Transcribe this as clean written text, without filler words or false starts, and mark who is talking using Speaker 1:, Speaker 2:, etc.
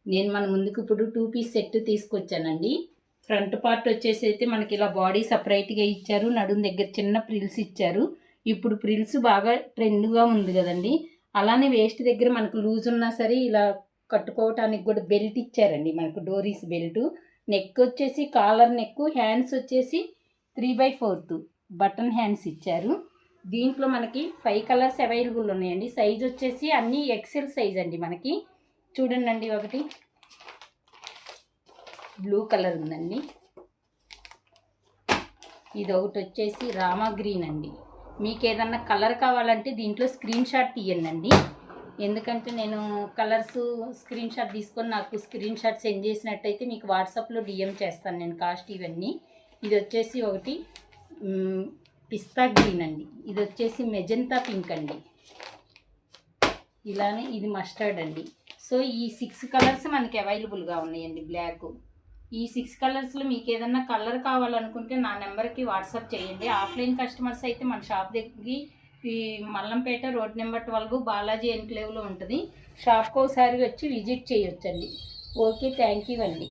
Speaker 1: నేను మన ముందుకు ఇప్పుడు 2 పీస్ సెట్ తీసుకొచ్చానండి. ఫ్రంట్ పార్ట్ వచ్చేసి అయితే మనకి ఇలా బాడీ సపరేట్గా ఇచ్చారు, నడుం దగ్గర చిన్న ప్రిల్స్ ఇచ్చారు. ఇప్పుడు ప్రిల్స్ బాగా ట్రెండ్గా ఉంది కదండి. అలానే వేస్ట్ దగ్గర మనకు లూజ్ ఉన్నా సరే ఇలా కట్టుకోవటానికి కూడా బెల్ట్ ఇచ్చారండి, మనకు డోరీస్ బెల్ట్. నెక్ వచ్చేసి కాలర్ నెక్, హ్యాండ్స్ వచ్చేసి 3/4 బటన్ హ్యాండ్స్ ఇచ్చారు. దీంట్లో మనకి 5 కలర్స్ అవైలబుల్ ఉన్నాయండి. సైజ్ వచ్చేసి అన్నీ ఎక్సెల్ సైజ్ అండి. మనకి చూడండి, ఒకటి బ్లూ కలర్ ఉందండి, ఇది ఒకటి వచ్చేసి రామా గ్రీన్ అండి. మీకు ఏదన్నా కలర్ కావాలంటే దీంట్లో స్క్రీన్ షాట్ తీయండి, ఎందుకంటే నేను కలర్స్ స్క్రీన్ షాట్ తీసుకొని నాకు స్క్రీన్ షాట్ సెండ్ చేసినట్టయితే మీకు వాట్సాప్లో డిఎం చేస్తాను నేను కాస్ట్ ఇవన్నీ. ఇది వచ్చేసి ఒకటి పిస్తా గ్రీన్ అండి, ఇది వచ్చేసి మెజంతా పింక్ అండి, ఇలానే ఇది మస్టర్డ్ అండి. సో ఈ 6 కలర్స్ మనకి అవైలబుల్గా ఉన్నాయండి. బ్లాక్, ఈ 6 కలర్స్లో మీకు ఏదన్నా కలర్ కావాలనుకుంటే నా నెంబర్కి వాట్సాప్ చేయండి. ఆఫ్లైన్ కస్టమర్స్ అయితే మన షాప్ దగ్గరికి ఈ మల్లంపేట రోడ్ నెంబర్ 12 బాలాజీ ఎన్క్లేవ్లో ఉంటుంది. షాప్కి ఒకసారి వచ్చి విజిట్ చేయొచ్చండి. ఓకే, థ్యాంక్ యూ అండి.